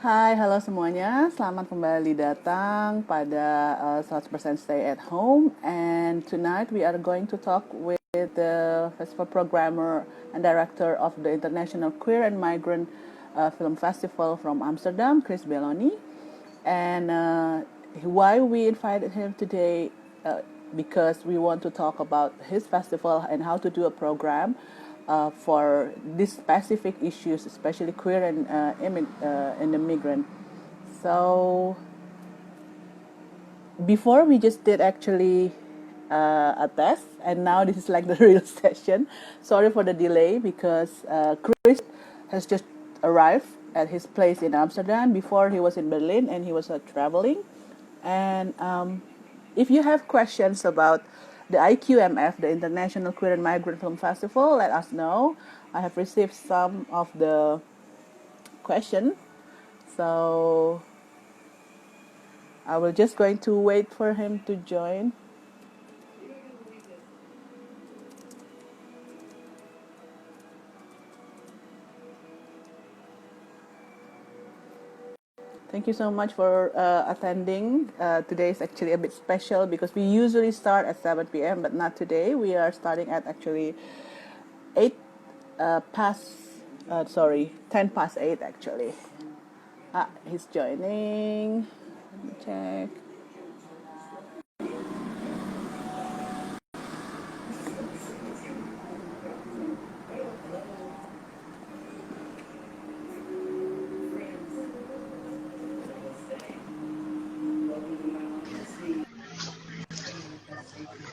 Hai, halo semuanya. Selamat kembali datang pada 100% Stay at Home. And tonight we are going to talk with the festival programmer and director of the International Queer and Migrant Film Festival from Amsterdam, Chris Belloni. And why we invited him today, because we want to talk about his festival and how to do a program for these specific issues, especially queer and immigrant. So before we just did actually a test, and now this is like the real session. Sorry for the delay because Chris has just arrived at his place in Amsterdam. Before he was in Berlin and he was traveling. And if you have questions about the IQMF, the International Queer and Migrant Film Festival, let us know. I have received some of the questions, so I will just going to wait for him to join. Thank you so much for attending. Today is actually a bit special because we usually start at 7 p.m., but not today. We are starting at actually 8 past, 10 past 8 actually. He's joining. Let me check.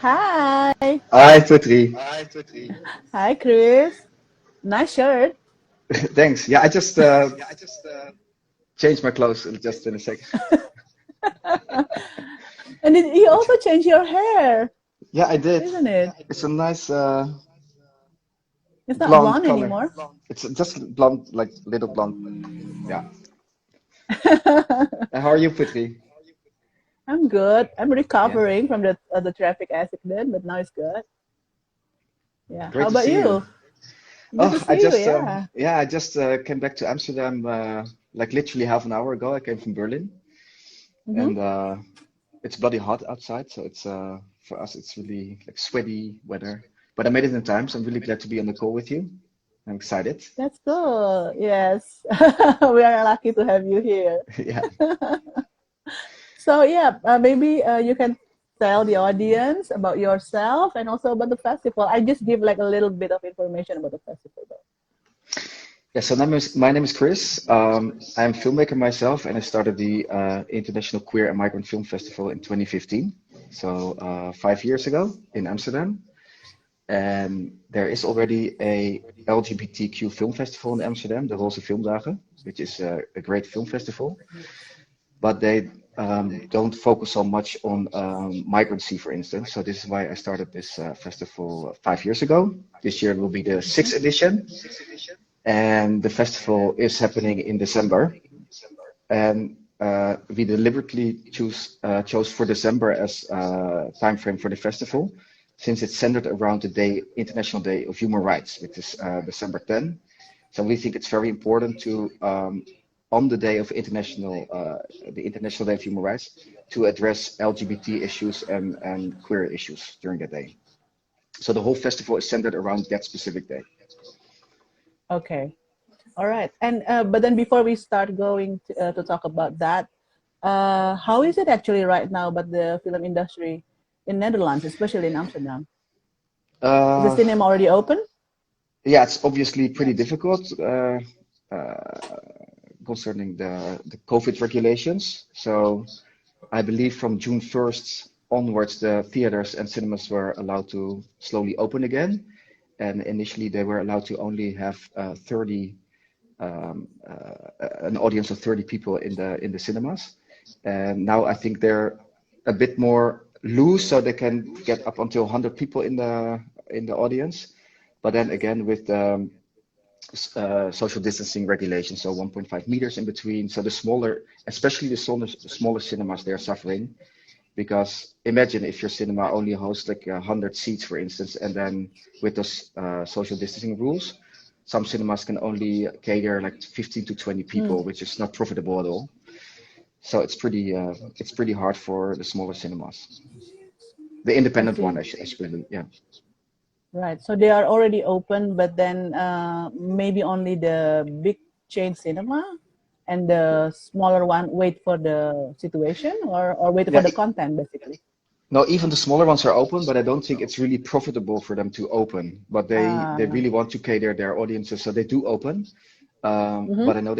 Hi. Hi, Putri. Hi, Chris. Nice shirt. Thanks. Yeah, I just changed my clothes just in a second. And you also change your hair, Yeah, I did. isn't it? It's a nice It's not blonde blonde color. anymore. It's just blonde, like little blonde. Yeah. How are you, Putri? I'm good. I'm Yeah. recovering from the traffic accident, but now it's good. Yeah. How Great to about see you. you? Good to Oh, I see you. just Yeah. yeah, I just came back to Amsterdam like literally half an hour ago. I came from Berlin, Mm-hmm. and it's bloody hot outside, so it's for us it's really like sweaty weather. But I made it in time, so I'm really glad to be on the call with you. I'm excited. That's cool. Yes. We are lucky to have you here. Yeah. So yeah, maybe you can tell the audience about yourself and also about the festival. I just give like a little bit of information about the festival though. Yeah, so my name is Chris. I'm a filmmaker myself, and I started the International Queer and Migrant Film Festival in 2015. So 5 years ago in Amsterdam, and there is already a LGBTQ film festival in Amsterdam, the Roze Filmdagen, which is a great film festival, but they don't focus so much on migrancy, for instance. So this is why I started this festival 5 years ago. This year will be the sixth edition, and the festival is happening in December. And we deliberately chose for December as time frame for the festival, since it's centered around the day, International Day of Human Rights, which is December 10. So we think it's very important to, on the day of the International Day of Human Rights, to address LGBT issues and queer issues during that day. So the whole festival is centered around that specific day. Okay. All right. And but then before we start going to talk about that, how is it actually right now about the film industry in Netherlands, especially in Amsterdam? Is the Uh, cinema already open? yeah, it's obviously pretty difficult. Uh, Concerning the COVID regulations. So I believe from June 1st onwards, the theaters and cinemas were allowed to slowly open again. And initially, they were allowed to only have 30, an audience of 30 people in the cinemas. And now I think they're a bit more loose, so they can get up until 100 people in the audience. But then again, with the social distancing regulations, so 1.5 meters in between. So the smaller, especially the smaller cinemas, they're suffering because imagine if your cinema only hosts like 100 seats, for instance, and then with those social distancing rules. some cinemas can only cater like 15 to 20 people, which is not profitable at all. So it's pretty hard for the smaller cinemas. The I independent one, see. especially, yeah. Right. So they are already open, but then maybe only the big chain cinema and the smaller one wait for the situation or wait for Yeah, the content, basically. no, even the smaller ones are open, but I don't think it's really profitable for them to open. But they Uh, really want to cater their audiences, so they do open. mhm. But I know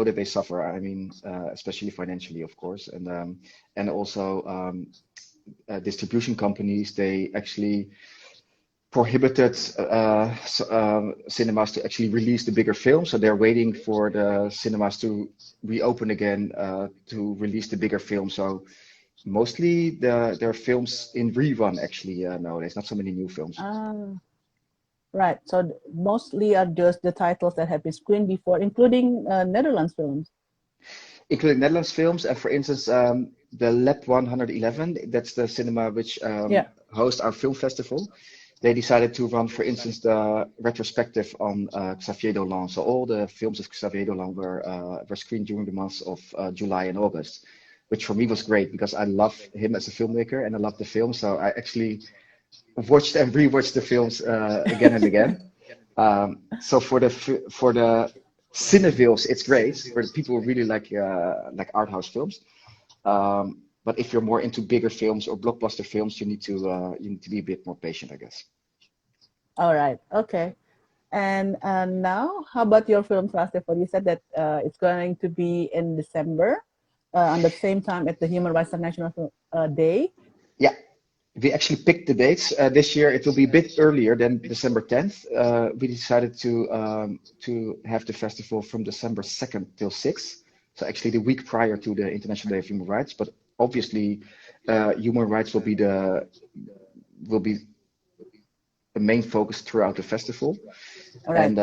that they suffer. I mean, especially financially, of course, and also distribution companies. They actually prohibited cinemas to actually release the bigger films, so they're waiting for the cinemas to reopen again to release the bigger film. So mostly there are films in rerun actually nowadays, not so many new films. Ah, right. So mostly are just the titles that have been screened before, including Netherlands films. Including Netherlands films. And for instance, the Lab 111, that's the cinema which Yeah. hosts our film festival. They decided to run, for instance, the retrospective on Xavier Dolan. So all the films of Xavier Dolan were screened during the months of July and August, which for me was great because I love him as a filmmaker and I love the film. So I actually watched and rewatched the films again and again. So for the cinephiles, it's great. For the people who really like art house films. But if you're more into bigger films or blockbuster films, you need to be a bit more patient, I guess. All right. Okay. And now, how about your film festival? You said that it's going to be in December, on the same time at the Human Rights International Day. Yeah, we actually picked the dates. This year it will be a bit earlier than December 10th. We decided to have the festival from December 2nd till 6th. So actually the week prior to the International Day of Human Rights. But obviously, human rights will be the main focus throughout the festival. All right. And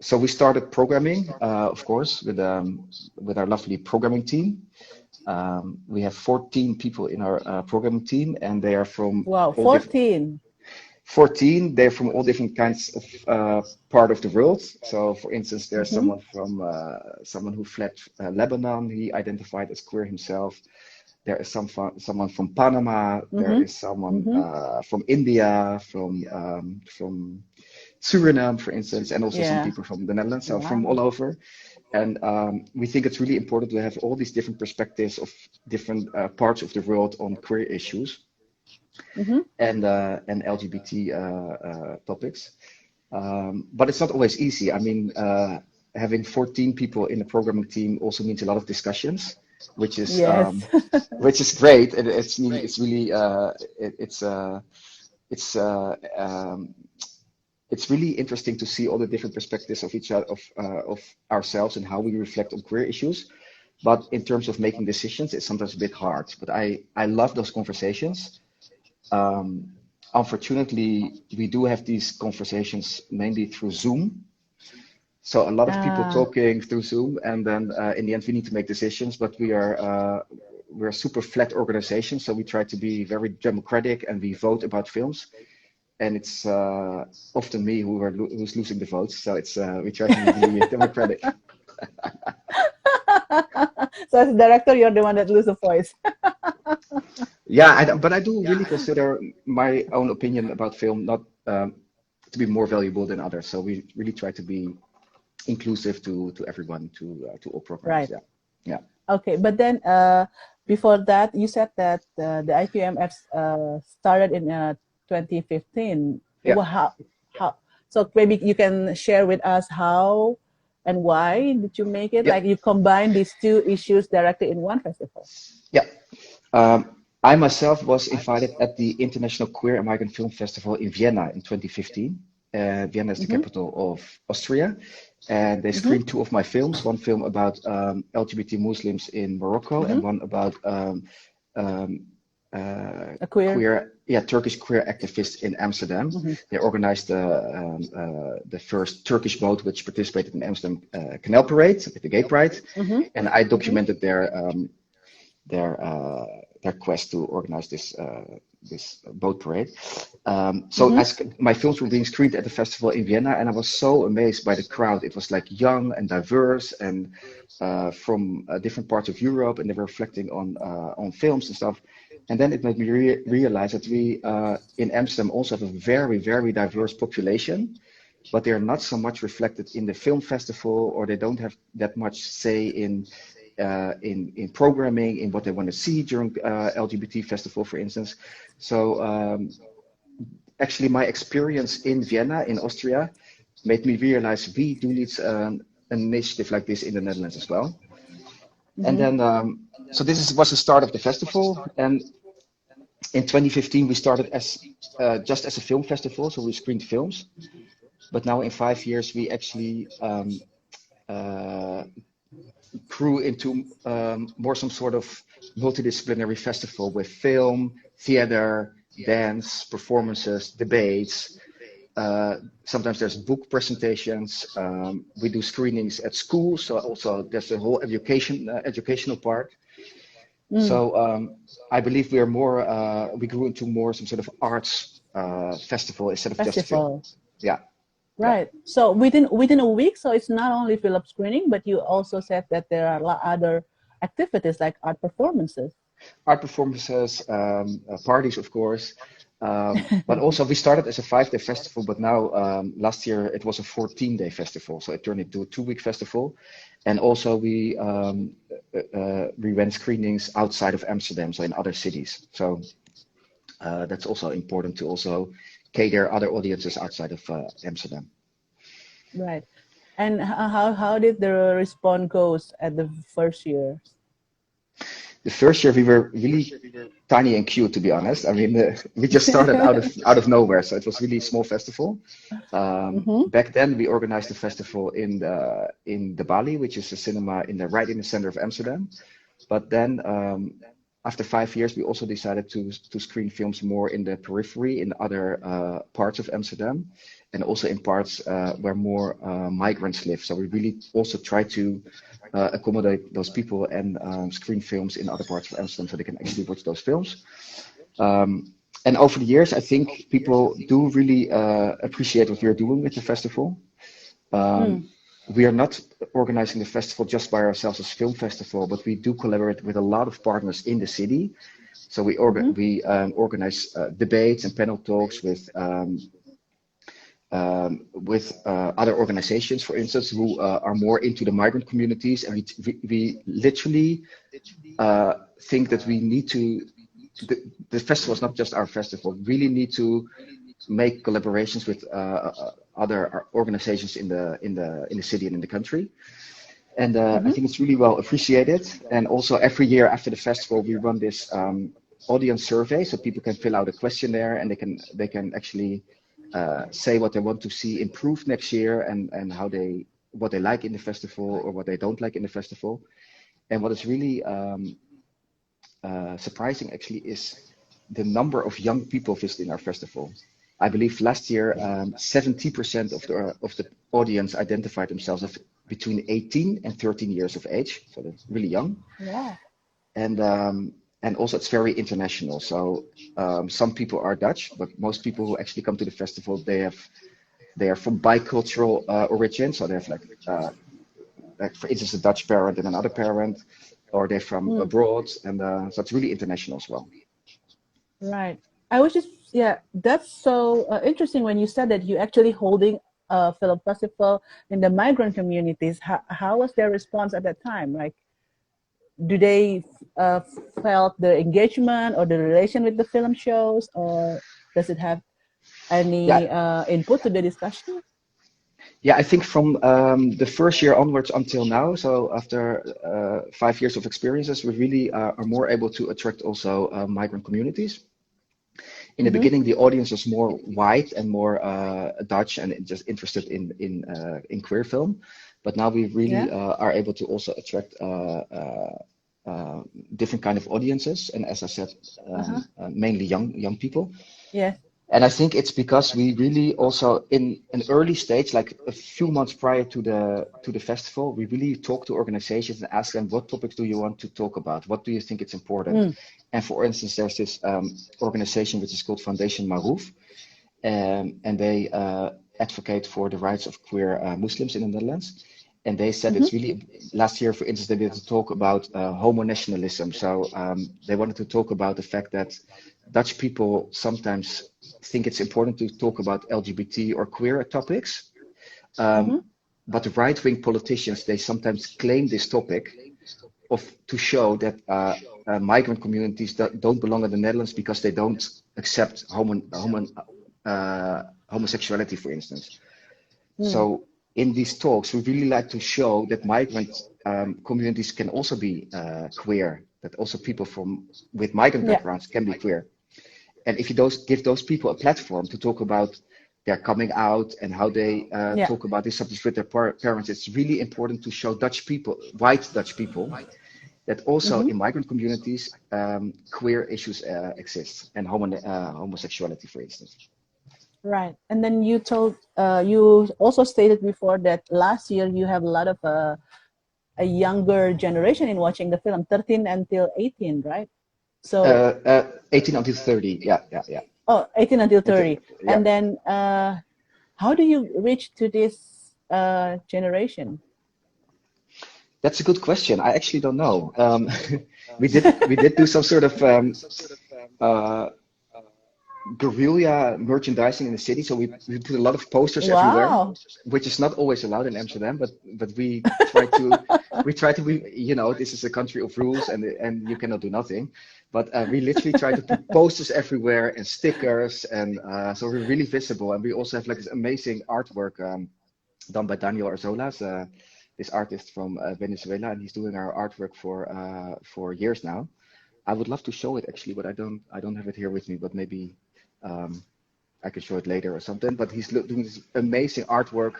so we started programming, of course, with our lovely programming team. We have 14 people in our programming team, and they are from Wow, all different 14. 14. They're from all different kinds of part of the world. So, for instance, there's Mm-hmm. someone who fled Lebanon. He identified as queer himself. There is someone from Panama. There Mm-hmm. is someone Mm-hmm. from India, from Suriname, for instance, and also some Yeah. people from the Netherlands. So from all Wow. over. And we think it's really important to have all these different perspectives of different parts of the world on queer issues Mm-hmm. and LGBT topics. But it's not always easy. I mean, having 14 people in the programming team also means a lot of discussions, which is Yes. great. And it's really it's uh, um, it's really interesting to see all the different perspectives of each other of ourselves and how we reflect on queer issues. But in terms of making decisions, it's sometimes a bit hard. But I love those conversations. Um, Unfortunately, we do have these conversations mainly through Zoom. So a lot of people Ah, talking through Zoom, and then in the end, we need to make decisions. But we're a super flat organization, so we try to be very democratic, and we vote about films. And it's often me who's losing the votes. So it's we try to be really democratic. so as a director, you're the one that loses the voice. Yeah, but I do really consider my own opinion about film not to be more valuable than others. So we really try to be inclusive to everyone, to all programs. Right. Yeah, yeah, Okay. But then before that, you said that the IQMF started in 2015. yeah, Well, how? So maybe you can share with us how and why did you make it? yeah, Like you combine these two issues directly in one festival. yeah. I myself was invited at the International Queer and Migrant Film Festival in Vienna in 2015. Vienna is the Mm-hmm. capital of Austria, and they Mm-hmm. screened two of my films. One film about LGBT Muslims in Morocco, and Mm-hmm. one about um, uh, A queer. Turkish queer activists in Amsterdam. Mm-hmm. They organized the first Turkish boat which participated in Amsterdam Canal Parade, the Gay Pride, Mm-hmm. and I Mm-hmm. documented their quest to organize this this boat parade. So Mm-hmm. as my films were being screened at the festival in Vienna, and I was so amazed by the crowd. It was like young and diverse, and from different parts of Europe, and they were reflecting on films and stuff. And then it made me realize that we in Amsterdam also have a very, very diverse population, but they are not so much reflected in the film festival, or they don't have that much say in programming, in what they want to see during LGBT festival, for instance. So actually, my experience in Vienna, in Austria, made me realize we do need an initiative like this in the Netherlands as well. And Mm-hmm. then, so was the start of the festival. And in 2015, we started as just as a film festival, so we screened films. But now in 5 years, we actually uh, grew into more some sort of multidisciplinary festival with film, theater, dance, performances, debates. Sometimes there's book presentations. We do screenings at schools, so also there's a whole educational part. Mm. So I believe we grew into more some sort of arts festival instead of just film. Festival. Yeah, yeah. Right. So within a week, so it's not only film screening, but you also said that there are a lot other activities like art performances. Art performances, parties, of course. But also, we started as a 5-day festival, but now last year it was a 14-day festival, so it turned into a 2-week festival. And also, we ran screenings outside of Amsterdam, so in other cities. So that's also important to also cater other audiences outside of Amsterdam. Right. And how did the response goes at the first year? The first year we were really tiny and cute, to be honest. I mean, we just started out of nowhere, so it was really a small festival. Mm-hmm. Back then, we organized a festival in the Bali, which is a cinema right in the center of Amsterdam. But then, after 5 years, we also decided to screen films more in the periphery, in other parts of Amsterdam, and also in parts where more migrants live. So we really also try to accommodate those people and screen films in other parts of Amsterdam so they can actually watch those films. And over the years, I think people do really appreciate what we are doing with the festival. Mm. We are not organizing the festival just by ourselves as film festival, but we do collaborate with a lot of partners in the city. So Mm-hmm. we organize debates and panel talks with other organizations, for instance, who are more into the migrant communities, and we literally think that we need to. The festival is not just our festival. We really need to make collaborations with other organizations in the city and in the country. And I Mm-hmm. think it's really well appreciated. And also every year after the festival, we run this audience survey, so people can fill out a questionnaire and they can actually say what they want to see improved next year, and what they like in the festival or what they don't like in the festival. And what is really surprising actually is the number of young people visiting our festival. I believe last year 70% of the audience identified themselves as between 18 and 13 years of age, so they're really young. Wow. And also it's very international. So some people are Dutch, but most people who actually come to the festival, they are from bicultural origin. So they have like for instance a Dutch parent and another parent, or they're from Mm. abroad, and so it's really international as well. Right. I was just, yeah, that's so interesting when you said that you actually holding a film festival in the migrant communities. How was their response at that time? Like, do they uh, felt the engagement or the relation with the film shows, or does it have Yeah, any input to the discussion? yeah, I think from the first year onwards until now, so after 5 years of experiences, we really are more able to attract also migrant communities. In the Mm-hmm. beginning, the audience was more white and more Dutch and just interested in queer film, but now we Yeah. really are able to also attract different kind of audiences, and as I said, Uh-huh. mainly young people. Yes. And I think it's because we really also in an early stage, like a few months prior to the festival, we really talk to organizations and ask them what topics do you want to talk about? What do you think it's important? Mm. And for instance, there's this organization which is called Foundation Maroof, and they advocate for the rights of queer Muslims in the Netherlands. And they said Mm-hmm. it's really last year, for instance, they did a talk about homo nationalism. So they wanted to talk about the fact that Dutch people sometimes think it's important to talk about LGBT or queer topics, Mm-hmm. but the right-wing politicians they sometimes claim this topic of to show that migrant communities don't belong in the Netherlands because they don't accept homosexuality, for instance. Mm. So in these talks, we really like to show that migrant communities can also be queer, that also people from with migrant Yeah. backgrounds can be queer. And if you give those people a platform to talk about their coming out and how they Yeah. talk about these subjects with their parents, it's really important to show Dutch people, white Dutch people, that also Mm-hmm. in migrant communities, queer issues exist and homosexuality, for instance. Right. And then you also stated before that last year you have a lot of a younger generation in watching the film, 13 until 18, right? So, 18 until 30, yeah, yeah, yeah. oh, 18 until And 30. yeah, And then how do you reach to this generation? that's a good question. I actually don't know. We did do some sort of uh, guerrilla merchandising in the city. So we put a lot of posters everywhere, Wow. which is not always allowed in Amsterdam, but we try to be, this is a country of rules and you cannot do nothing. But we literally try to put posters everywhere and stickers, and so we're really visible. And we also have like this amazing artwork done by Daniel Arzolas, this artist from Venezuela, and he's doing our artwork for years now. I would love to show it actually, but I don't have it here with me. But maybe um, I can show it later or something. But he's doing this amazing artwork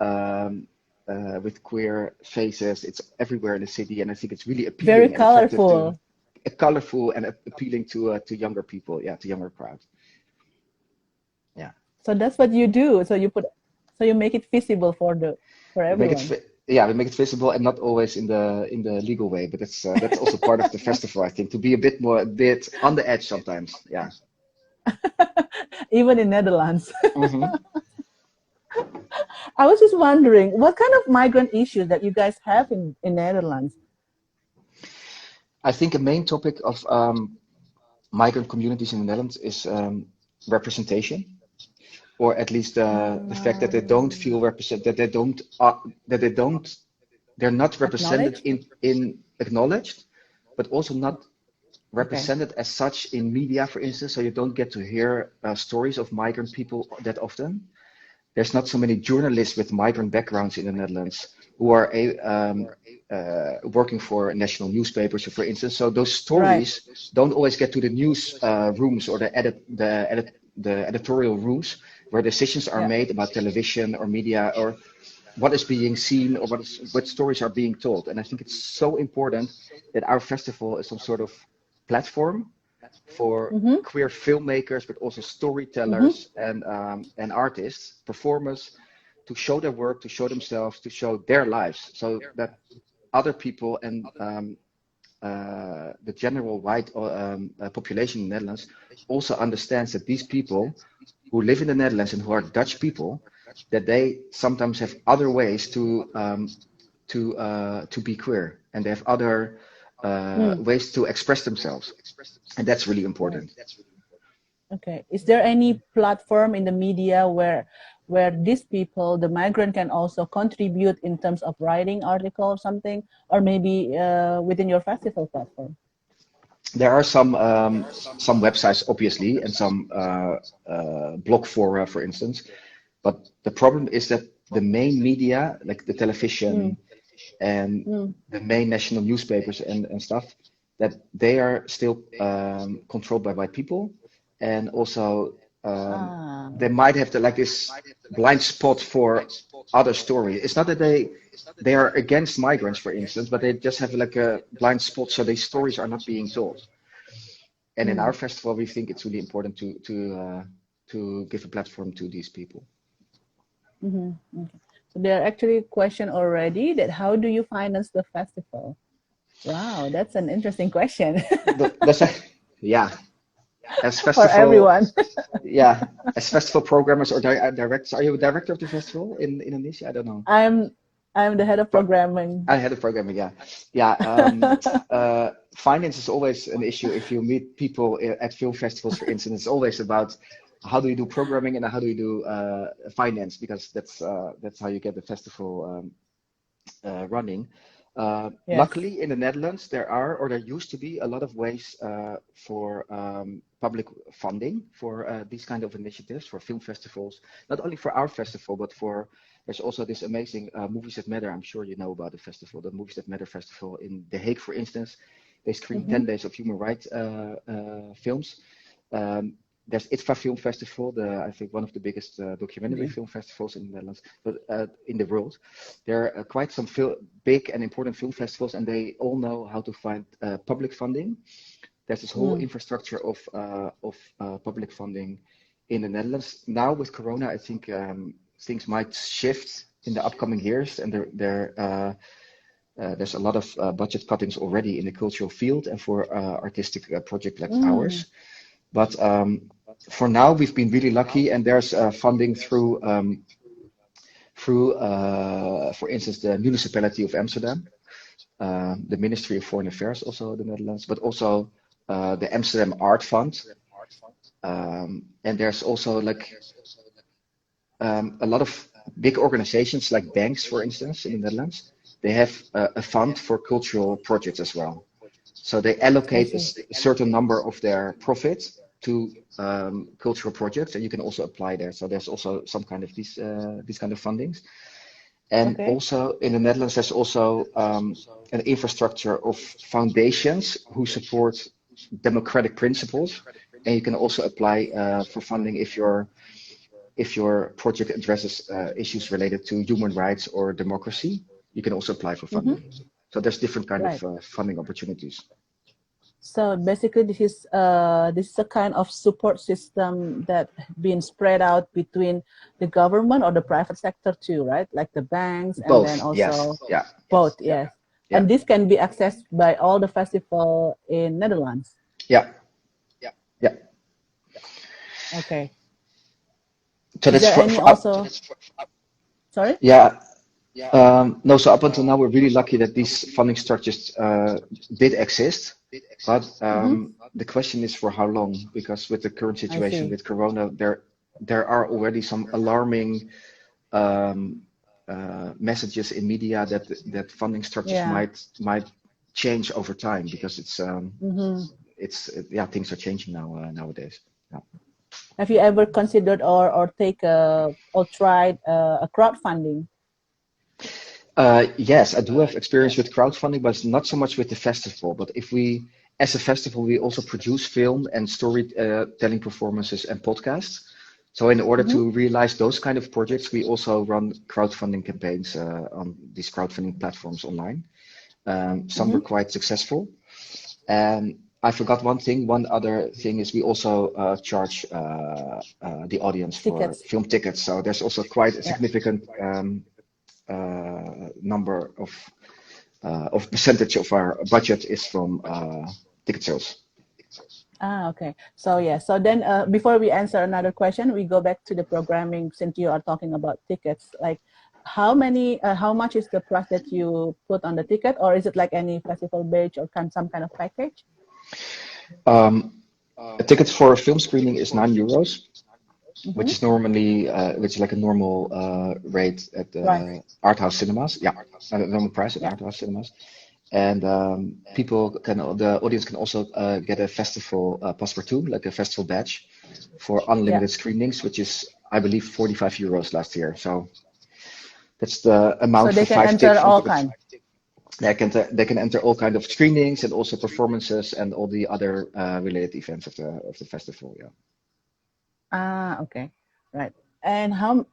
um, with queer faces. It's everywhere in the city, and I think it's really Very appealing and attractive to, colorful. colorful and appealing to younger people. Yeah, to younger crowds. Yeah, So that's what you do. So you make it visible for we make it. everyone. Yeah, we make it visible and not always in the legal way, but that's also part of the festival, I think, to be a bit on the edge sometimes. Yeah. Even in Netherlands. Hmm. I was just wondering what kind of migrant issues that you guys have in Netherlands. I think a main topic of migrant communities in the Netherlands is representation, or at least the fact that they don't Um, feel represented, that they're not represented Acknowledge? in acknowledged, but also not Okay. represented as such in media, for instance. So you don't get to hear stories of migrant people that often. There's not so many journalists with migrant backgrounds in the Netherlands who are working for national newspapers, for instance. So those Right. stories don't always get to the news rooms or the editorial rooms where decisions are Yeah. made about television or media or what is being seen or what stories are being told. And I think it's so important that our festival is some sort of platform for Mm-hmm. queer filmmakers, but also Mm-hmm. storytellers and artists, performers, to show their work, to show themselves, to show their lives, so that other people and the general white population in the Netherlands also understands that these people who live in the Netherlands and who are Dutch people, that they sometimes have other ways to be queer, and they have other Mm. ways to express themselves, and that's really Right. important. Okay. Is there any platform in the media where these people, the migrant, can also contribute in terms of writing article or something, or maybe within your festival platform? There are some websites, obviously, and some blog fora, for instance. But the problem is that the main media, like the television Mm. and Mm. the main national newspapers and stuff, that they are still controlled by white people, and also Ah. they might have like this blind spot for other stories. It's not that they are against migrants, for instance, but they just have like a blind spot, so these stories are not being told. And in our Mm. festival, we think it's really important to give a platform to these people. Okay. So there are actually question already that how do you finance the festival? Wow, that's an interesting question That's a, yeah, as for festival, everyone. yeah, as festival programmers or directors. Are you a director of the festival in Indonesia? I don't know. I'm I'm the head of Pro programming. I had a programming, yeah. Yeah, finance is always an issue if you meet people at film festivals, for instance. It's always about how do you do programming and how do you do finance, because that's how you get the festival running. Yes. Luckily, in the Netherlands, there are, or there used to be, a lot of ways for public funding for these kind of initiatives, for film festivals, not only for our festival, but for, there's also this amazing Movies That Matter. I'm sure you know about the festival, the Movies That Matter festival in The Hague, for instance. They screen Mm-hmm. 10 days of human rights films. Um, there's ITFA Film Festival, I think one of the biggest documentary Yeah. film festivals in the Netherlands, but in the world. There are quite some big and important film festivals, and they all know how to find public funding. There's this whole Mm. infrastructure of public funding in the Netherlands. Now with Corona, I think things might shift in the upcoming years, and there's a lot of budget cuttings already in the cultural field and for artistic projects like Mm. ours. But for now, we've been really lucky, and there's funding through, for instance, the municipality of Amsterdam, the Ministry of Foreign Affairs, also the Netherlands, but also the Amsterdam Art Fund. And there's also like a lot of big organizations like banks, for instance, in the Netherlands. They have a fund for cultural projects as well. So they I allocate see. a certain number of their profit to cultural projects, and you can also apply there. So there's also some kind of these kind of fundings. And Okay. also in the Netherlands, there's also an infrastructure of foundations who support democratic principles, and you can also apply for funding if your project addresses issues related to human rights or democracy. You can also apply for Mm-hmm. funding. So there's different kind Right. of funding opportunities. So basically, this is a kind of support system that been spread out between the government or the private sector too, right? Like the banks and then Both, also yes, yeah, both, yeah, yes. yeah, And this can be accessed by all the festival in Netherlands. yeah, yeah. Okay. So Is that's there any for up. also? Sorry. Yeah. No, so up until now, we're really lucky that these funding structures did exist. But Mm-hmm. the question is for how long? Because with the current I situation see. with Corona, there are already some alarming um, messages in media that funding structures Yeah. might change over time because Mm-hmm. yeah, things are changing now nowadays. Yeah. Have you ever considered or take or tried a crowdfunding? Yes, I do have experience with crowdfunding, but not so much with the festival. But if we, as a festival, we also produce film and storytelling performances and podcasts. So in order Mm-hmm. to realize those kind of projects, we also run crowdfunding campaigns on these crowdfunding platforms online. Some Mm-hmm. were quite successful. And I forgot one thing. One other thing is we also charge the audience for Tickets. film tickets. So there's also quite a Yeah. significant number of percentage of our budget is from ticket sales. Ah, okay. So yeah. So then, before we answer another question, we go back to the programming since you are talking about tickets. Like, how much is the price that you put on the ticket, or is it like any festival badge or some kind of package? Um, a ticket for a film screening is €9, which Mm-hmm. is normally which is like a normal rate at Right. art house cinemas. Yeah, a normal price at Yeah. art house cinemas. And the audience can also get a festival passepartout, like a festival badge, for Yeah. unlimited screenings, which is, I believe, €45 last year. So that's the So amount they for can five enter tickets. all kind. They can enter all kind of screenings and also performances and all the other related events of the festival. Yeah. Ah, okay. Right. And how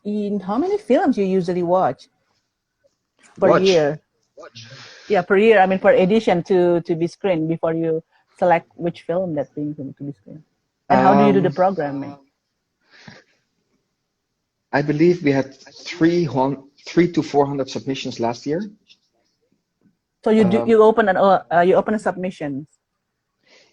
many films you usually watch per Watch. year? Yeah, per year. I mean, per edition to be screened before you select which film that's being to be screened. And how do you do the Um, programming? I believe we had 300 to 400 submissions last year. So Um, you open you open a submissions.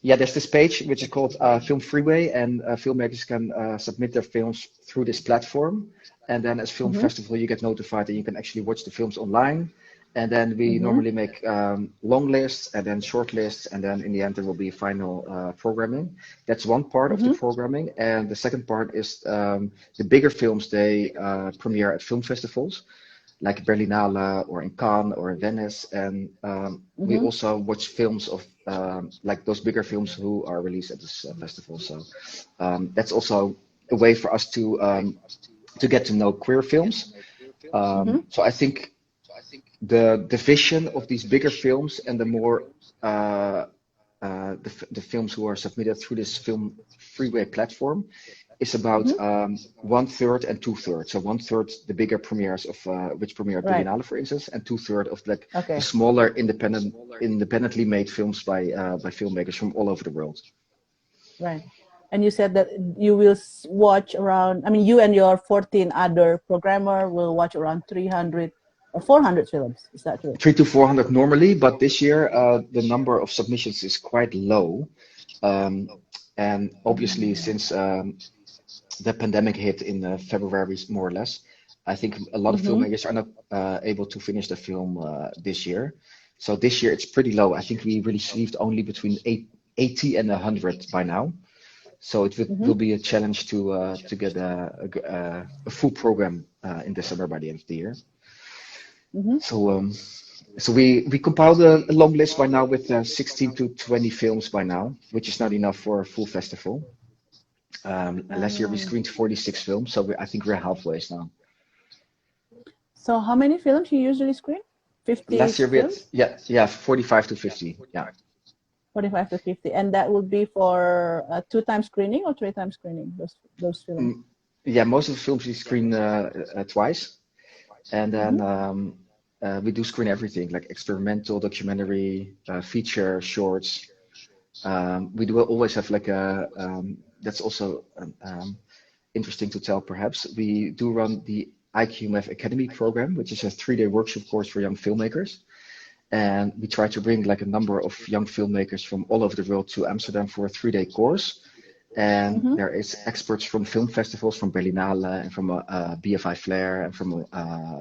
yeah, there's this page which is called Film Freeway, and filmmakers can submit their films through this platform. And then as film Mm-hmm. festival, you get notified that you can actually watch the films online. And then we Mm-hmm. normally make long lists and then short lists, and then in the end there will be final programming. That's one part of the Mm-hmm. programming, and the second part is the bigger films they premiere at film festivals, like Berlinale or in Cannes or in Venice. And we Mm-hmm. also watch films of like those bigger films who are released at this festival. So that's also a way for us to get to know queer films. Mm-hmm. So I think the division of these bigger films and the more uh, the films who are submitted through this film freeway platform is about Mm-hmm. 1/3 and 2/3. So 1/3 the bigger premieres of which premiere at Right. Berlinale, for instance, and 2/3 of like the Okay. smaller independently made films by filmmakers from all over the world. Right. And you said that you will watch around, I mean, you and your 14 other programmer will watch around 300 or 400 films. Is that true? 300 to 400 normally, but this year the number of submissions is quite low. Um, and obviously, since the pandemic hit in February, more or less, I think a lot of Mm-hmm. filmmakers are not able to finish the film this year. So this year it's pretty low. I think we received only between 80 and 100 by now. So it Mm-hmm. will be a challenge to get a full program in December by the end of the year. Mm-hmm. So we compiled a long list by now with 16 to 20 films by now, which is not enough for a full festival. Last year we Um, screened 46 films, so I think we're halfway now. so how many films you usually screen? 50 Last year we had films? yeah 45 to 50. Yeah. 45 to 50. And that would be for two time screening or three time screening, those films? Mm, yeah, most of the films we screen twice, and Mm-hmm. then we do screen everything like experimental, documentary, feature, shorts. We do always have like that's also interesting to tell perhaps. We do run the IQMF Academy program, which is a 3-day workshop course for young filmmakers. And we try to bring like a number of young filmmakers from all over the world to Amsterdam for a 3-day course. And Mm-hmm. there is experts from film festivals, from Berlinale and from BFI Flair and from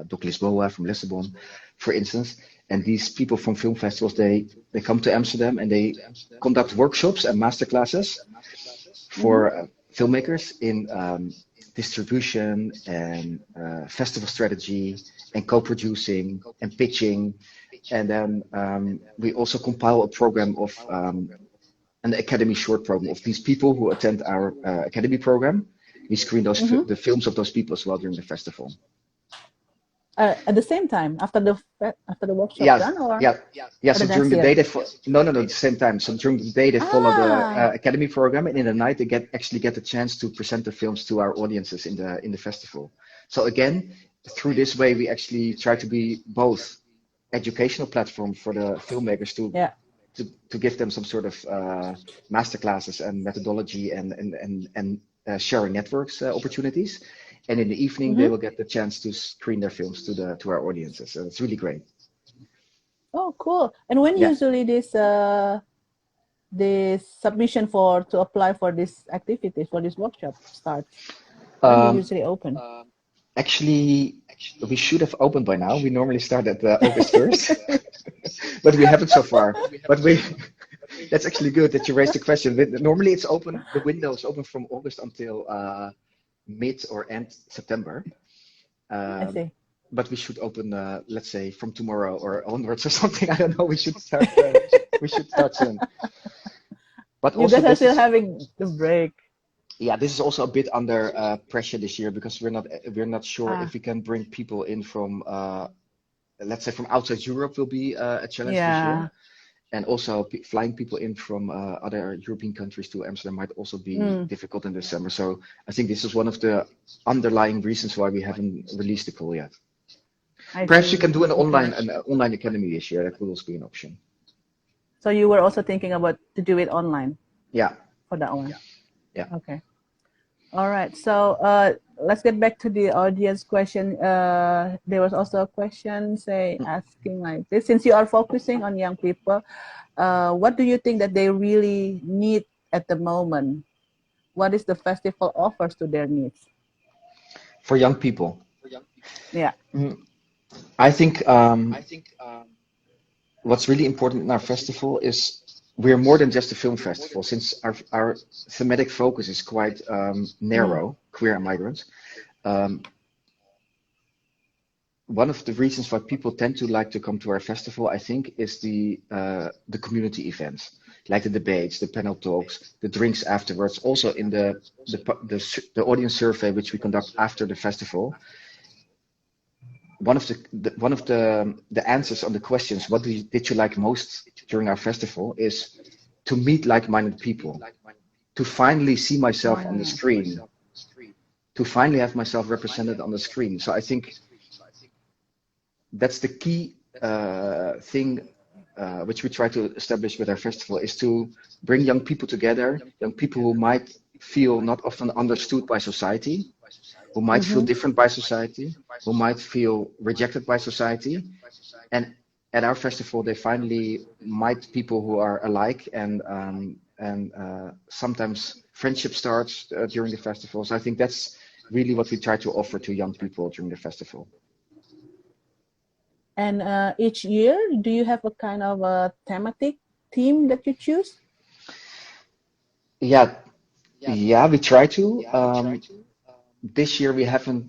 Doc Lisboa from Lisbon, for instance. And these people from film festivals, they come to Amsterdam and they conduct workshops and masterclasses Mm-hmm. for filmmakers in distribution and festival strategy and co-producing and pitching. And then we also compile a program of an academy short program of these people who attend our academy program. We screen Mm-hmm. the films of those people as well during the festival. At the same time, after the workshop Yeah, done, yeah, yeah. or the So next during the year? day no, no, no, at the same time. So during the day they follow the Ah, academy program, and in the night they actually get the chance to present the films to our audiences in the festival. So again, through this way we actually try to be both educational platform for the filmmakers yeah. to give them some sort of master classes and methodology and sharing networks opportunities. And in the evening, they Mm-hmm. will get the chance to screen their films to our audiences. So it's really great. Oh, cool. And when Yeah. usually this submission for to apply for this activity for this workshop starts? When you Um, usually open? Actually, we should have opened by now. We normally start at August 1st, but we haven't so far. But that's actually good that you raised the question. Normally, it's open. The window is open from August until mid or end September. I Um, see. but we should open, let's say, from tomorrow or onwards or something. I don't know. We should start soon. But You also, guys are this still is having the break. yeah, this is also a bit under pressure this year because we're not sure if Ah, we can bring people in from let's say from outside Europe will be a challenge this year, yeah. and also flying people in from other European countries to Amsterdam might also be Mm, difficult in December. So I think this is one of the underlying reasons why we haven't released the call yet. I Perhaps you see. can do Okay. an online academy this year. That would also be an option. So you were also thinking about to do it online Yeah, for that one. yeah. Okay. All right. So let's get back to the audience question. There was also a question, say, asking like this: since you are focusing on young people, what do you think that they really need at the moment? What is the festival offers to their needs? For young people. Yeah. Mm, I think what's really important in our festival is we're more than just a film festival, since our thematic focus is quite Mm. narrow, queer and migrant. Um, One of the reasons why people tend to like to come to our festival, I think, is the community events, like the debates, the panel talks, the drinks afterwards. Also, in the audience survey which we conduct after the festival, one of the answers on the questions, what did you like most during our festival, is to meet like-minded people, to finally see myself on the Mm. screen, to finally have myself represented on the screen. So I think that's the key thing which we try to establish with our festival, is to bring young people together, young people who might feel not often understood by society, who might feel Mm-hmm. different by society, who might feel rejected by society. And at our festival, they finally meet people who are alike, and sometimes friendship starts during the festival. So I think that's really what we try to offer to young people during the festival. And each year, do you have a kind of a thematic theme that you choose? Yeah, yeah, we try to. This year we haven't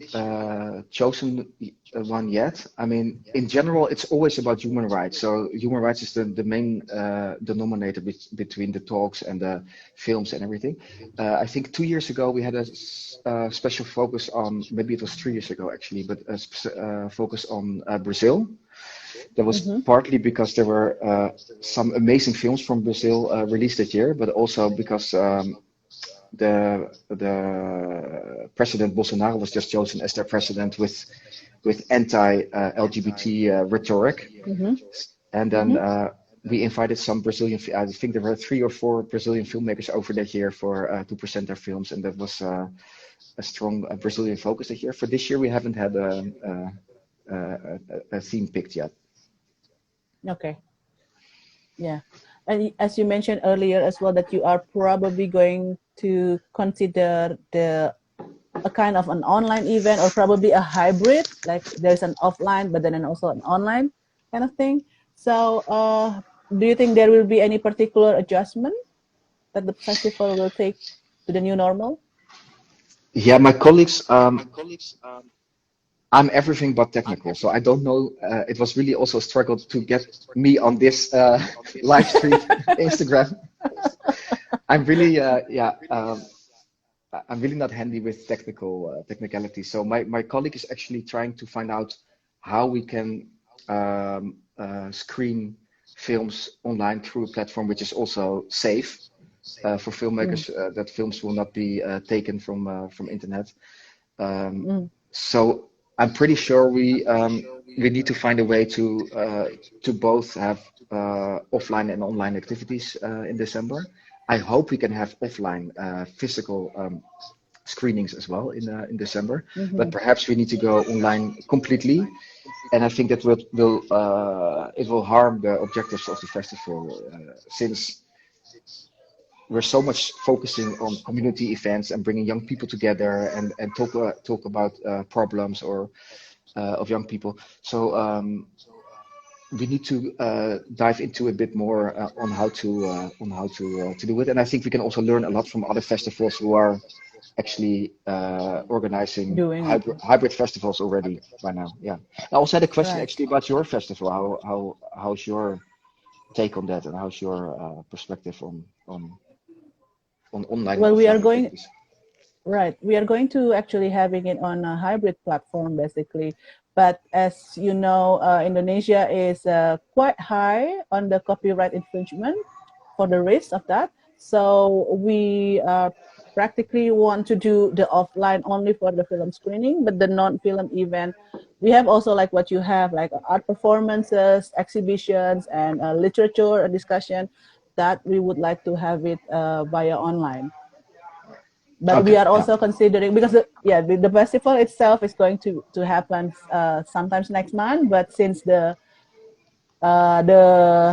chosen one yet. I mean, in general, it's always about human rights. So human rights is the main denominator between the talks and the films and everything. I think 2 years ago we had a special focus on, maybe it was 3 years ago actually, but a focus on Brazil. That was Mm-hmm. partly because there were some amazing films from Brazil released that year, but also because the President Bolsonaro was just chosen as their president with anti-LGBT rhetoric, Mm-hmm. and then Mm-hmm. we invited some Brazilian. I think there were 3 or 4 Brazilian filmmakers over that year for to present their films, and that was a strong Brazilian focus that year. For this year, we haven't had a theme picked yet. Okay. Yeah. And as you mentioned earlier as well, that you are probably going to consider the a kind of an online event or probably a hybrid, like there's an offline but then also an online kind of thing. So, do you think there will be any particular adjustment that the festival will take to the new normal? Yeah, my colleagues. I'm everything but technical, so I don't know. It was really also a struggle to get me on this live stream Instagram. I'm really, yeah, I'm really not handy with technicality. So my colleague is actually trying to find out how we can screen films online through a platform which is also safe for Mm, filmmakers, that films will not be taken from internet. Um, mm, so I'm pretty sure we need to find a way to both have offline and online activities in December. I hope we can have offline physical screenings as well in December, mm-hmm. but perhaps we need to go online completely. And I think that will it will harm the objectives of the festival, since we're so much focusing on community events and bringing young people together and talk about problems or of young people. So we need to dive into a bit more on how to do it. And I think we can also learn a lot from other festivals who are actually organizing Doing it. hybrid festivals already by now. Yeah. I also had a question Right. actually about your festival. How's your take on that, and how's your perspective on online and Well, we are offline going activities? right. We are going to actually having it on a hybrid platform basically. But as you know, Indonesia is quite high on the copyright infringement for the risk of that. So we practically want to do the offline only for the film screening, but the non-film event, we have also like what you have, like art performances, exhibitions, and literature discussion that we would like to have it via online. But we Okay, are yeah. also considering, because the festival itself is going to happen sometimes next month, but since the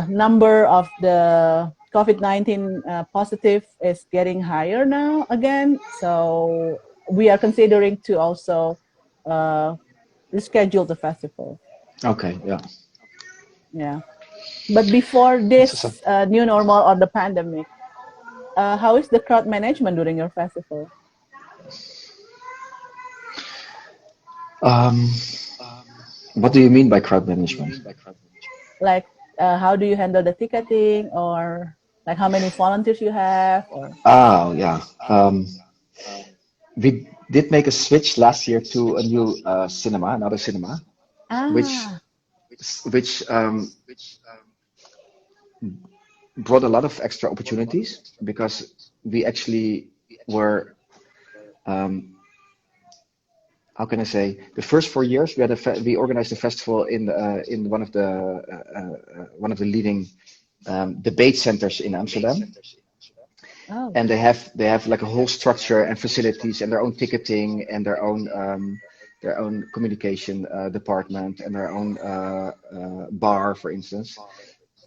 number of the COVID-19 positive is getting higher now again. So we are considering to also uh, reschedule the festival. Okay, yeah. Yeah. But before So, this new normal or the pandemic, how is the crowd management during your festival? um, what do you mean by crowd management? Like, how do you handle the ticketing, or like how many volunteers you have, or Oh, yeah. We did make a switch last year to a new cinema, another cinema, which ah which brought a lot of extra opportunities because we actually were um, how can I say, the first 4 years we had we organized a festival in one of the leading debate centers in Amsterdam, oh and they have like a whole structure and facilities and their own ticketing and their own communication department and their own bar, for instance.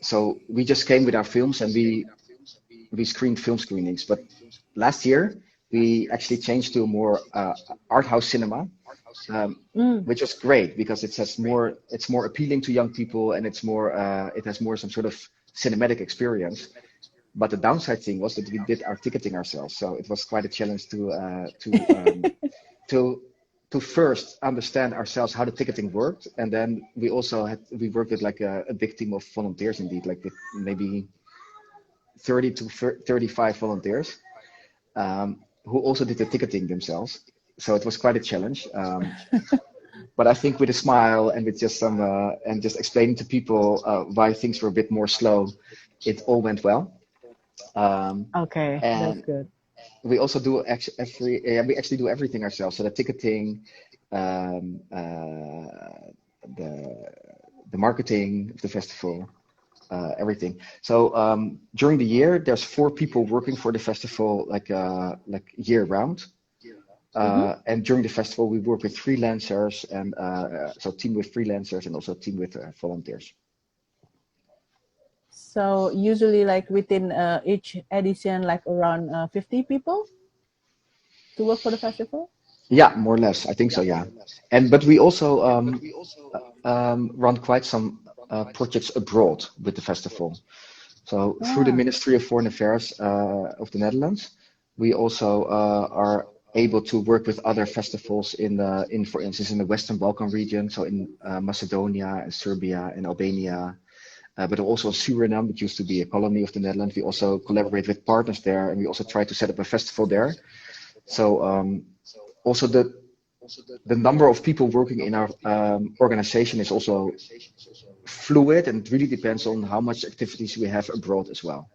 So we just came with our films and we screened film screenings. But last year we actually changed to a more art house cinema, um, mm. which was great because it's more appealing to young people and it has more some sort of cinematic experience. But the downside thing was that we did our ticketing ourselves, so it was quite a challenge to to first understand ourselves how the ticketing worked, and then we worked with like a big team of volunteers, indeed, like with maybe 30 to 35 volunteers, who also did the ticketing themselves. So it was quite a challenge. But I think with a smile and with just some and just explaining to people why things were a bit more slow, it all went well. Um, Okay, that's and good. we actually do everything ourselves. So the ticketing, um, the the marketing of the festival, everything. So during the year, there's 4 people working for the festival, like year round. Hmm. And during the festival, we work with freelancers and so team with freelancers and also team with volunteers. So usually, like within each edition, like around 50 people to work for the festival. Yeah, more or less. I think so. Yeah. And but we also run quite some projects abroad with the festival. So through the Ah, Ministry of Foreign Affairs of the Netherlands, we also are able to work with other festivals for instance, in the Western Balkan region, so in Macedonia and Serbia and Albania, but also Suriname, which used to be a colony of the Netherlands. We also collaborate with partners there, and we also try to set up a festival there. So also the number of people working in our organization is also fluid, and it really depends on how much activities we have abroad as well.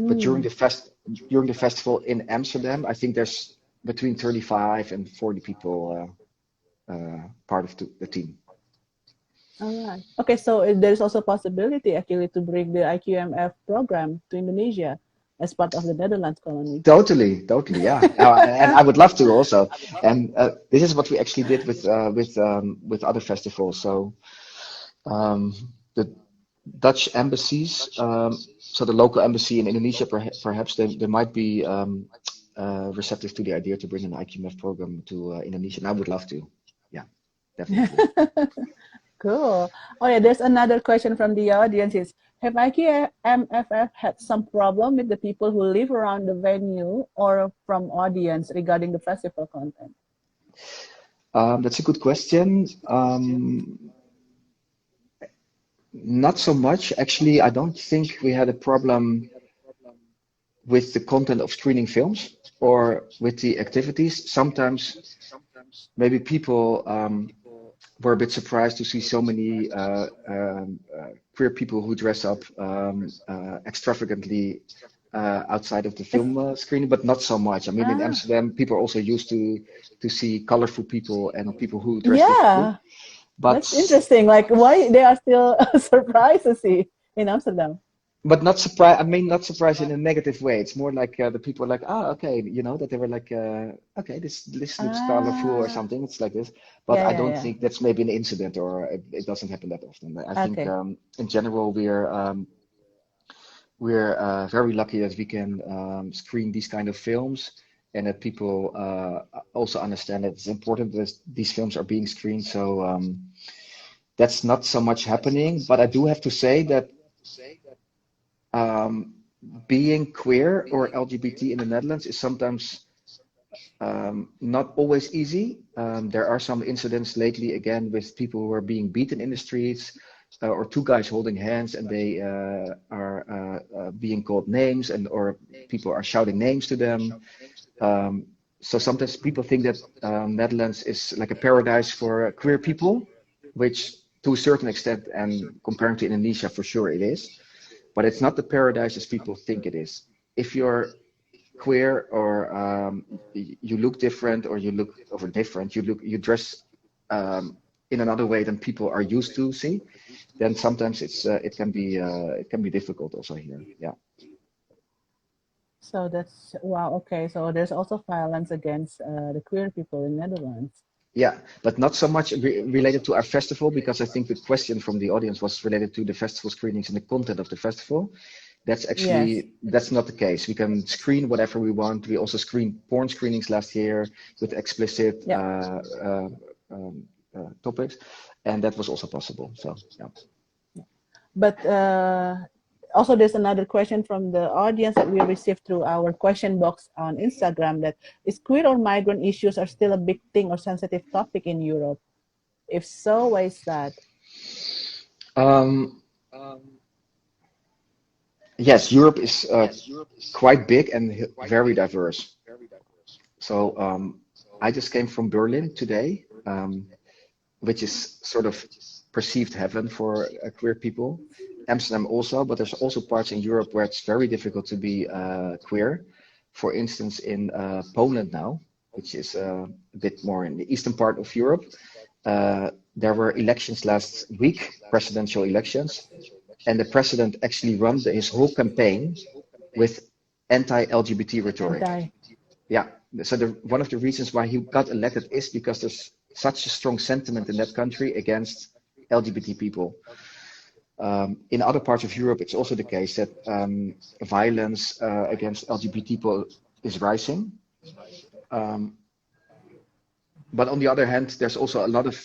But mm, during the festival in Amsterdam, I think there's between 35 and 40 people part of the team. all right. Okay, so there's also possibility actually to bring the IQMF program to Indonesia as part of the Netherlands colony. Totally, totally, yeah. And I would love to also. And this is what we actually did with other festivals. So um, the Dutch embassies, so the local embassy in Indonesia, perhaps they might be receptive to the idea to bring an IQMF program to Indonesia. And I would love to. Yeah, definitely. Cool. Oh yeah, there's another question from the audience is, have IQMFF had some problem with the people who live around the venue or from audience regarding the festival content? That's a good question. Not so much. Actually, I don't think we had a problem with the content of screening films or with the activities. Sometimes maybe people were a bit surprised to see so many queer people who dress up extravagantly outside of the It's, film screening, but not so much. I mean, in ah, Amsterdam, people are also used to see colorful people and people who dress differently. yeah, But that's interesting. Like why they are still surprised to see in Amsterdam. but not surprise. I mean, not surprised in a negative way. It's more like the people are like, ah, okay, that they were like, okay, this looks colorful or Ah, something. It's like this, but yeah, I yeah, don't yeah. think that's maybe an incident or it doesn't happen that often. I think Okay. in general we're very lucky that we can screen these kind of films and that people also understand that it's important that these films are being screened. So that's not so much happening. But I do have to say that um, being queer or LGBT in the Netherlands is sometimes not always easy. There are some incidents lately, again, with people who are being beaten in the streets, or two guys holding hands, and they are being called names, and or people are shouting names to them. Um, so sometimes people think that Netherlands is like a paradise for queer people, which to a certain extent, and comparing to Indonesia, for sure it is. But it's not the paradise as people think it is. If you're queer or you look different or you look over different, you dress in another way than people are used to see, then sometimes it can be difficult also here. Yeah. So that's wow. Okay, so there's also violence against the queer people in Netherlands. Yeah, but not so much related to our festival because I think the question from the audience was related to the festival screenings and the content of the festival. Yes. That's not the case. We can screen whatever we want. We also screened porn screenings last year with explicit Yeah. topics, and that was also possible. So yeah. But also, there's another question from the audience that we received through our question box on Instagram that is queer or migrant issues are still a big thing or sensitive topic in Europe? If so, why is that? Um, yes, Europe is quite big and very diverse. So I just came from Berlin today, which is sort of perceived heaven for queer people. Amsterdam also, but there's also parts in Europe where it's very difficult to be queer. For instance, in Poland now, which is a bit more in the eastern part of Europe, there were elections last week, presidential elections, and the president actually ran his whole campaign with anti-LGBT rhetoric. Anti. Yeah, so one of the reasons why he got elected is because there's such a strong sentiment in that country against LGBT people. In other parts of Europe, it's also the case that violence against LGBT people is rising. Um, but on the other hand, there's also a lot of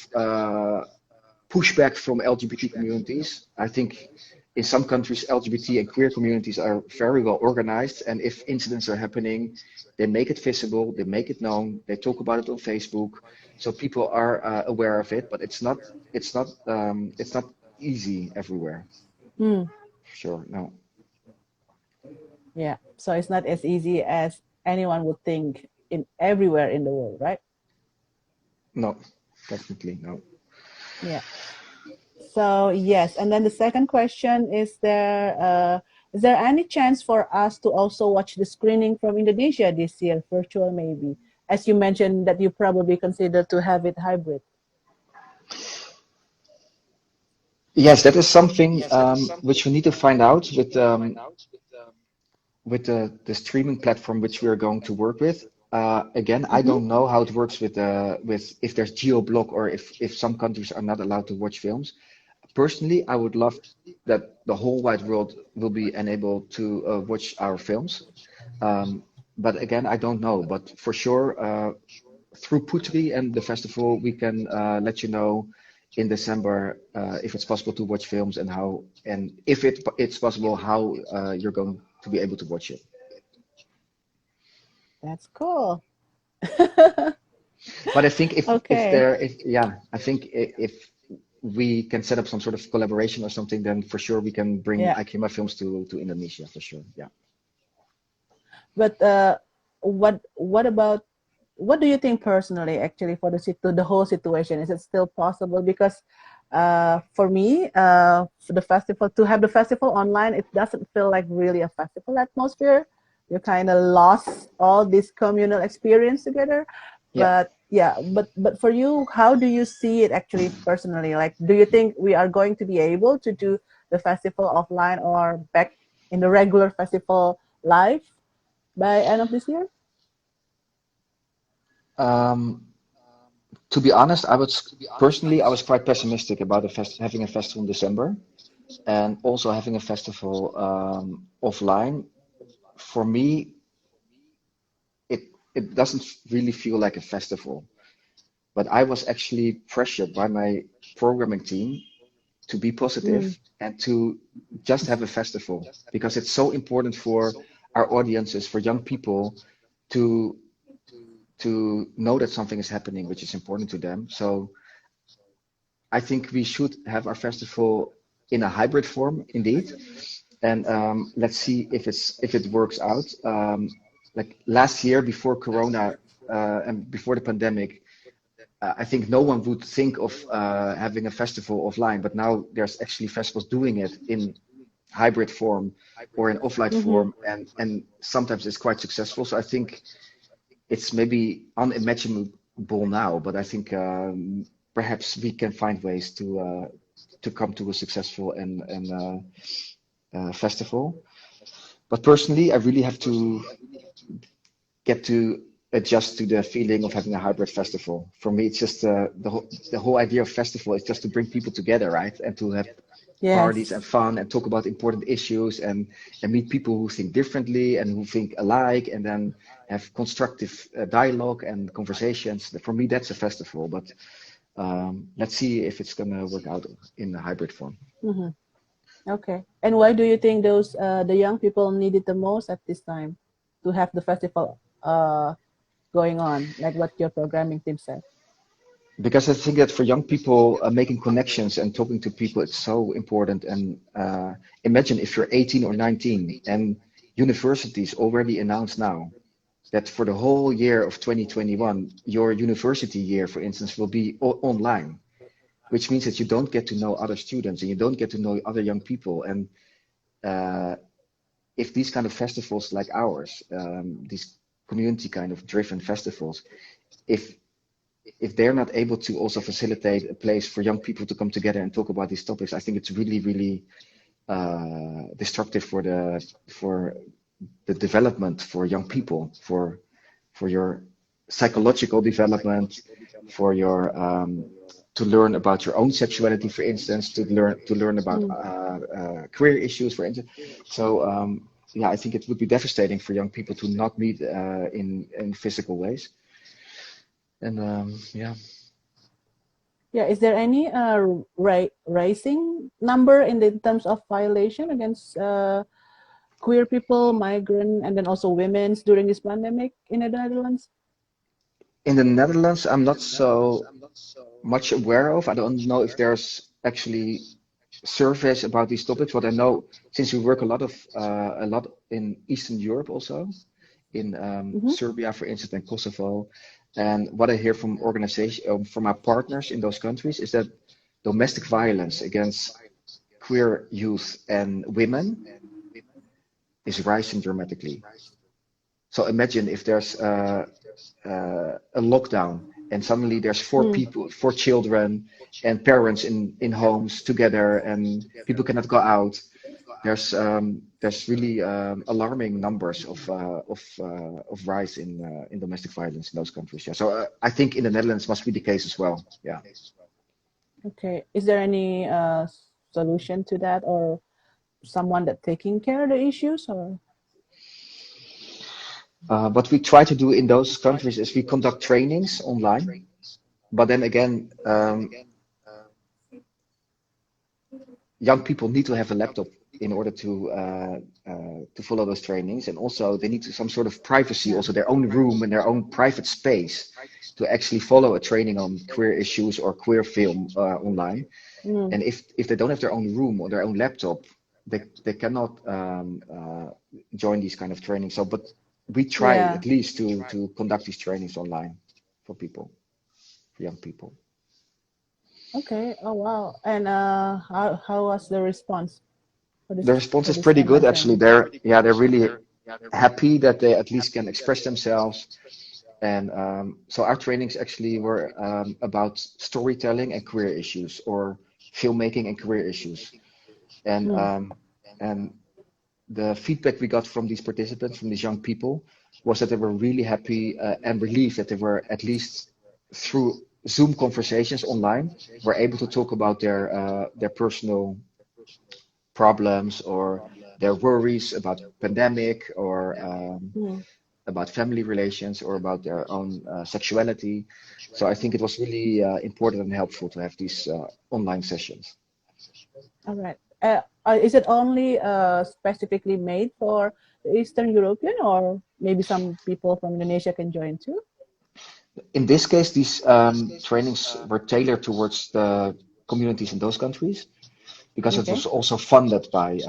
pushback from LGBT communities. I think in some countries, LGBT and queer communities are very well organized, and if incidents are happening, they make it visible, they make it known, they talk about it on Facebook, so people are aware of it. But it's not easy everywhere. Hmm. For sure, no, Yeah. So it's not as easy as anyone would think in everywhere in the world, right? no, definitely no. Yeah. So yes, and then the second question is there any chance for us to also watch the screening from Indonesia this year, virtual maybe? As you mentioned that you probably consider to have it hybrid. Yes, that is something which we need to find out with the streaming platform which we are going to work with. Again, I Mm-hmm. don't know how it works with if there's geo block or if some countries are not allowed to watch films. Personally, I would love that the whole wide world will be enabled to watch our films. Um, but again, I don't know. But for sure, through Putri and the festival, we can let you know in December if it's possible to watch films and how, and if it's possible, how you're going to be able to watch it. That's cool. But I think Okay. I think if we can set up some sort of collaboration or something, then for sure we can bring Yeah. IKEMA films to Indonesia for sure. Yeah. But what about what do you think personally actually for the whole situation? Is it still possible? Because for me, for the festival to have the festival online, it doesn't feel like really a festival atmosphere. You kind of lost all this communal experience together. Yeah. But yeah, but for you, how do you see it actually personally? Like, do you think we are going to be able to do the festival offline or back? in the regular festival life by end of this year? Um, to be honest, I was quite pessimistic about having a festival in December and also having a festival offline. For me, it it doesn't really feel like a festival, but I was actually pressured by my programming team to be positive Mm, and to just have a festival because it's so important for our audiences, for young people to know that something is happening which is important to them. So I think we should have our festival in a hybrid form indeed, and let's see if it works out. Like last year before Corona and before the pandemic, I think no one would think of having a festival offline, but now there's actually festivals doing it in hybrid form or in offline mm-hmm. form, and sometimes it's quite successful. So I think it's maybe unimaginable now, but I think perhaps we can find ways to come to a successful and festival. But personally, I really have to get to adjust to the feeling of having a hybrid festival. For me, it's just the whole idea of festival is just to bring people together, right? And to have parties and Yes. fun and talk about important issues and meet people who think differently and who think alike and then have constructive dialogue and conversations. For me, that's a festival. But let's see if it's gonna work out in a hybrid form. Mm-hmm. Okay. And why do you think those the young people need it the most at this time to have the festival going on, like what your programming team said? Because I think that for young people, making connections and talking to people, it's so important. And imagine if you're 18 or 19 and universities already announced now that for the whole year of 2021, your university year, for instance, will be online, which means that you don't get to know other students and you don't get to know other young people. And uh, if these kind of festivals like ours, these community kind of driven festivals, if they're not able to also facilitate a place for young people to come together and talk about these topics, I think it's really, really destructive for the development for young people, for your psychological development, for your to learn about your own sexuality, for instance, to learn about Mm. career issues, for instance. So yeah, I think it would be devastating for young people to not meet in physical ways. And yeah. Yeah, is there any rising number in the terms of violation against queer people, migrant, and then also women's during this pandemic in the Netherlands? In the Netherlands, I'm not so much aware of. I don't know if there's actually surveys about these topics. What I know, since we work a lot in Eastern Europe also, in Mm-hmm. Serbia, for instance, and Kosovo, and what I hear from organization from our partners in those countries is that domestic violence against queer youth and women is rising dramatically. So imagine if there's a lockdown and suddenly there's four Mm. people, four children and parents in homes together and people cannot go out. There's really alarming numbers of rise in domestic violence in those countries. Yeah. So I think in the Netherlands must be the case as well. Yeah. Okay. Is there any solution to that, or someone that taking care of the issues, or? What we try to do in those countries is we conduct trainings online, but then again, young people need to have a laptop in order to follow those trainings, and also they need some sort of privacy, Yeah. also their own room and their own private space to actually follow a training on queer issues or queer film online. Mm. And if they don't have their own room or their own laptop, they cannot join these kind of trainings. So, but we try Yeah. at least to conduct these trainings online for people, for young people. Okay. Oh wow. And how was the response The response for is this pretty good online actually. training? They're really happy that they at least can express themselves. And so our trainings actually were about storytelling and queer issues, or filmmaking and queer issues. And Mm. and the feedback we got from these participants, from these young people, was that they were really happy and relieved that they were at least through Zoom conversations online were able to talk about their personal problems or their worries about pandemic or Mm. about family relations or about their own sexuality. So I think it was really important and helpful to have these online sessions. All right. Is it only specifically made for the Eastern European, or maybe some people from Indonesia can join too? In this case, these trainings were tailored towards the communities in those countries because it Okay. was also funded by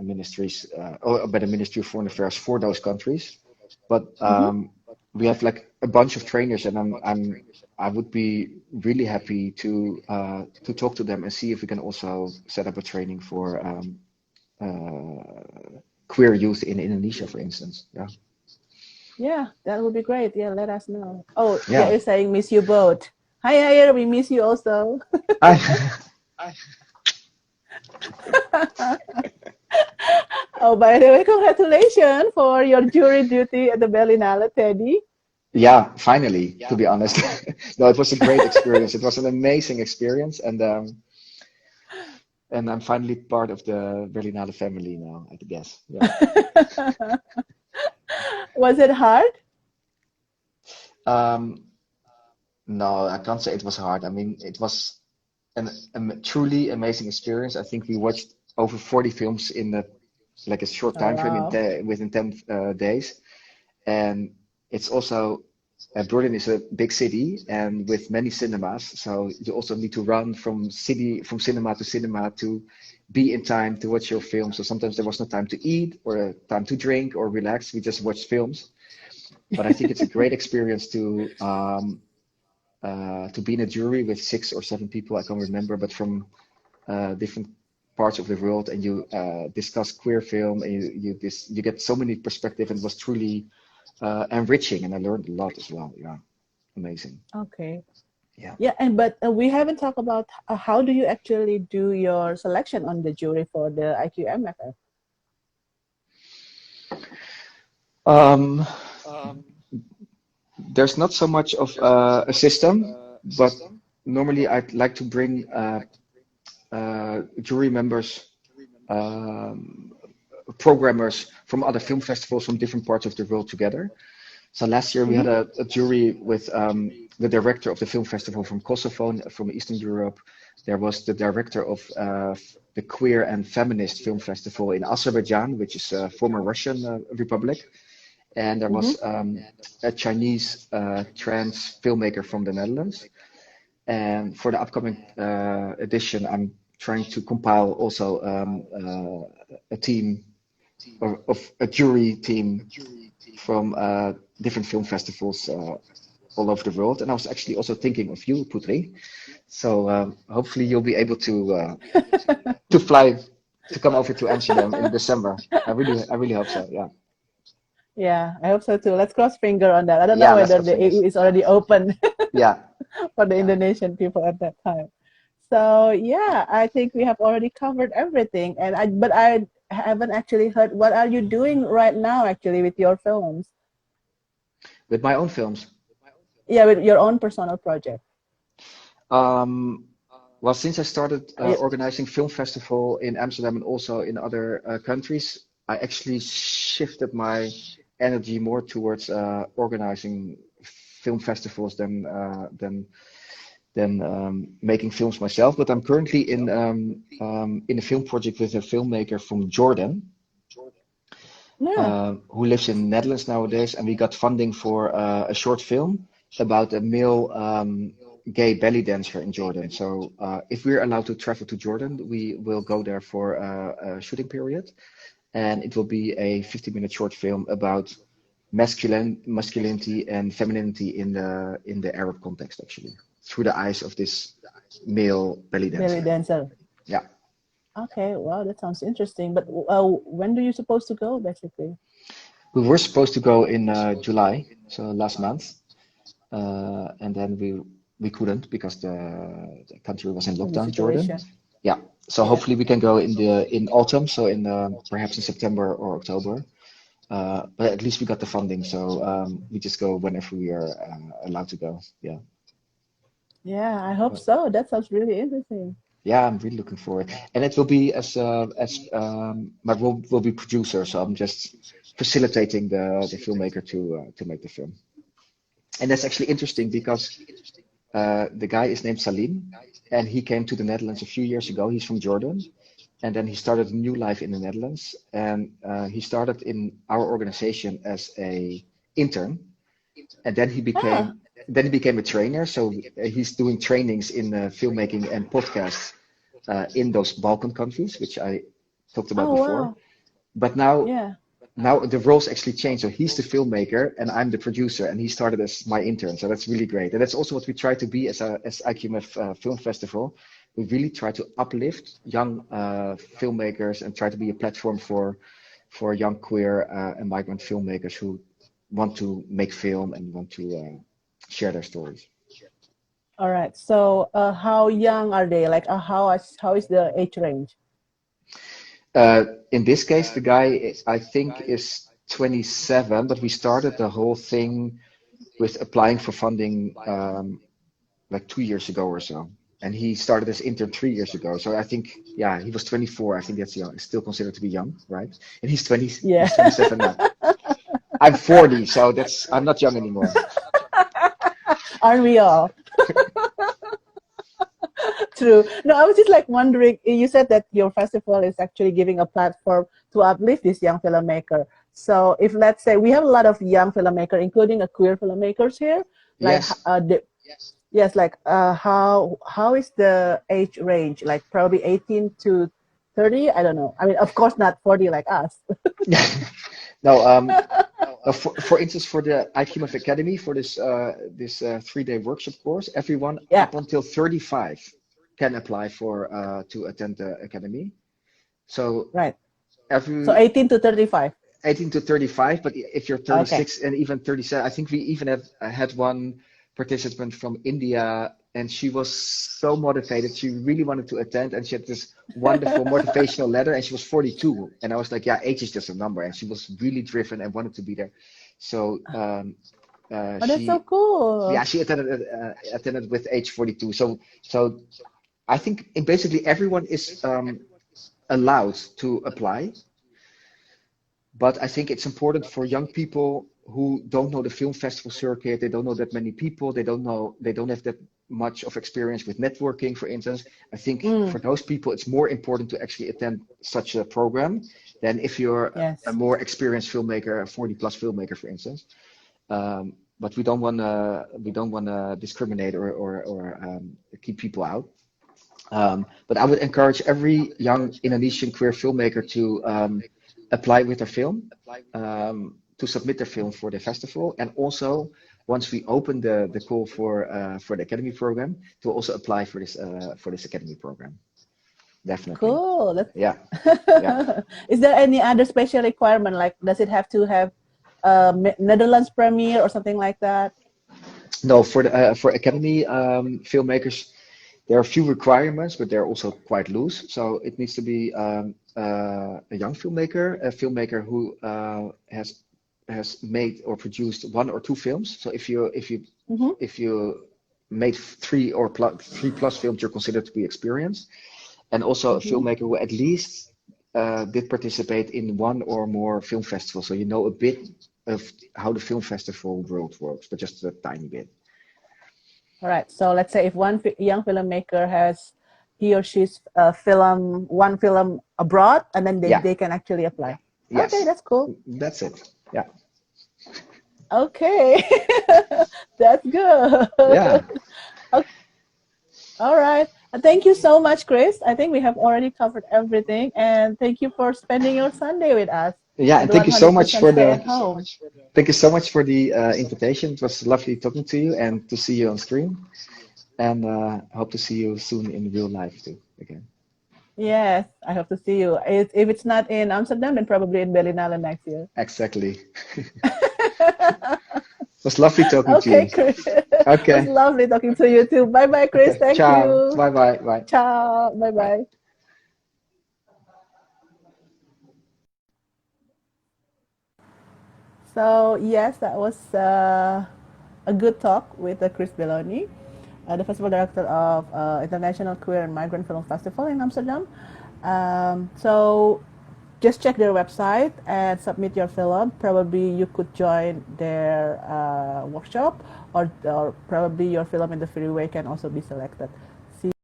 ministries or by the Ministry of Foreign Affairs for those countries. But Mm-hmm. we have like a bunch of trainers, and I would be really happy to talk to them and see if we can also set up a training for queer youth in Indonesia, for instance. Yeah, Yeah, that would be great. Yeah, let us know. Oh, yeah, yeah. you're saying miss you both. Hi, Ayer, we miss you also. I Oh, by the way, congratulations for your jury duty at the Berlinale, Teddy. Yeah, finally, to be honest. No, it was a great experience. It was an amazing experience, and I'm finally part of the Berlinale family now, I guess. Yeah. Was it hard? Um, no, I can't say it was hard. I mean, it was a truly amazing experience. I think we watched over 40 films in like a short Oh, time frame wow. within 10 days. And it's also Berlin is a big city and with many cinemas, so you also need to run from cinema to cinema to be in time to watch your film. So sometimes there was no time to eat or time to drink or relax. We just watched films. But I think it's a great experience to be in a jury with 6 or 7 people. I can't remember, but from different parts of the world, and you discuss queer film, and you get so many perspectives, and it was truly enriching, and I learned a lot as well. Yeah, amazing. Okay. Yeah. Yeah, and but we haven't talked about how do you actually do your selection on the jury for the IQMFF? Um, there's not so much of a system, but normally I'd like to bring jury members, um, programmers from other film festivals from different parts of the world together. So last year we had Mm-hmm. a jury with the director of the film festival from Kosovo, from Eastern Europe. There was the director of the queer and feminist film festival in Azerbaijan, which is a former Russian republic. And there Mm-hmm. was a Chinese trans filmmaker from the Netherlands. And for the upcoming edition, I'm trying to compile also a team of a jury team from different film festivals all over the world. And I was actually also thinking of you, Putri. So hopefully you'll be able to fly to come over to Amsterdam in December. I really hope so. Yeah, Yeah, I hope so too. Let's cross finger on that. I don't know yeah. Let's whether cross the EU fingers. is already open Yeah, for the Indonesian people at that time. So yeah, I think we have already covered everything. But I haven't actually heard what are you doing right now actually with your films? with my own films. Yeah, with your own personal project. Um, well, since I started Are you, organizing film festival in Amsterdam and also in other countries, I actually shifted my energy more towards organizing film festivals than making films myself. But I'm currently in a film project with a filmmaker from Jordan yeah. who lives in the Netherlands nowadays, and we got funding for a short film about a male gay belly dancer in Jordan. So if we're allowed to travel to Jordan, we will go there for a shooting period, and it will be a 50-minute short film about masculinity and femininity in the Arab context, actually, through the eyes of this male belly Belly dancer. dancer. Yeah, Okay, wow, that sounds interesting. But when do you supposed to go, basically? we were supposed to go in July, so last month, and then we couldn't because the country was in In the lockdown, Jordan. situation. Yeah. So Yeah. hopefully we can go in autumn, so in perhaps in September or October. But at least we got the funding, so we just go whenever we are allowed to go. Yeah. Yeah, I hope But so. That sounds really interesting. yeah, I'm really looking forward. And it will be as my role will be producer, so I'm just facilitating the filmmaker to make the film. And that's actually interesting because the guy is named Salim, and he came to the Netherlands a few years ago. He's from Jordan, and then he started a new life in the Netherlands. And he started in our organization as a intern, and Ah, then he became a trainer. So he's doing trainings in filmmaking and podcasts in those Balkan countries, which I talked about oh before. wow. But now Yeah. now the roles actually changed. So he's the filmmaker and I'm the producer, and he started as my intern. So that's really great. And that's also what we try to be as IQMF Film Festival. We really try to uplift young filmmakers and try to be a platform for young queer and migrant filmmakers who want to make film and want to share their stories. All right. So, how young are they? Like, how is the age range? In this case, the guy I think is 27, but we started the whole thing with applying for funding like 2 years ago or so. And he started as intern 3 years ago. So I think, yeah, he was 24. I think that's young. Still considered to be young, right? And he's 20, Yeah. he's 27 now. I'm 40, so I'm not young anymore. Aren't we all? True. No, I was just like wondering, you said that your festival is actually giving a platform to uplift this young filmmaker. So if let's say we have a lot of young filmmakers, including a queer filmmakers here, like Yes. yes, like how is the age range? Like probably 18 to 30? I don't know. I mean, of course not 40 like us. No, for instance, for the IQMF Academy, for this 3-day workshop course, everyone Yeah, up until 35 can apply for to attend the academy. So right. So every 18 to 35. 18 to 35, but if you're Okay. 36 and even 37, I think we even have had one participant from India, and she was so motivated. She really wanted to attend, and she had this wonderful motivational letter, and she was 42. And I was like, yeah, age is just a number. And she was really driven and wanted to be there. So Oh, that's so yeah, cool. she attended with age 42. So I think basically everyone is allowed to apply. But I think it's important for young people who don't know the film festival circuit, they don't know that many people, they don't have that much of experience with networking, for instance. I think Mm, for those people, it's more important to actually attend such a program than if you're a yes. more experienced filmmaker, a 40 plus filmmaker, for instance. But we don't want to discriminate or keep people out. But I would encourage every young Indonesian queer filmmaker to apply with their film, to submit their film for the festival, and also once we open the call for the academy program, to also apply for this academy program. Definitely, Cool. yeah, yeah. Is there any other special requirement? Like, does it have to have Netherlands premiere or something like that? No, for academy filmmakers, there are a few requirements, but they're also quite loose. So it needs to be a young filmmaker, a filmmaker who has made or produced 1 or 2 films. So Mm-hmm. if you made 3 plus films, you're considered to be experienced, and also a Mm-hmm. filmmaker who at least did participate in one or more film festivals. So you know a bit of how the film festival world works, but just a tiny bit. All right. So let's say if one young filmmaker has he or she's one film abroad, and then Yeah. they can actually apply. Okay, Yes. that's cool. That's it. Yeah. Okay, that's good. Yeah. Okay. All right. Thank you so much, Chris. I think we have already covered everything, and thank you for spending your Sunday with us Yeah. at And $100 stay at home. thank you so much for the invitation. It was lovely talking to you and to see you on screen. And hope to see you soon in real life too again. Yes, I hope to see you. If it's not in Amsterdam, then probably in Berlinale next year. Exactly. It was lovely talking to Okay, you. Chris. It was Okay. lovely talking to you too. Bye bye, Chris. Okay. Thank Ciao. you. Bye bye. Bye. Ciao. Bye Bye. bye. So yes, that was a good talk with Chris Belloni, the festival director of International Queer and Migrant Film Festival in Amsterdam. So just check their website and submit your film. Probably you could join their workshop, or probably your film in the freeway can also be selected.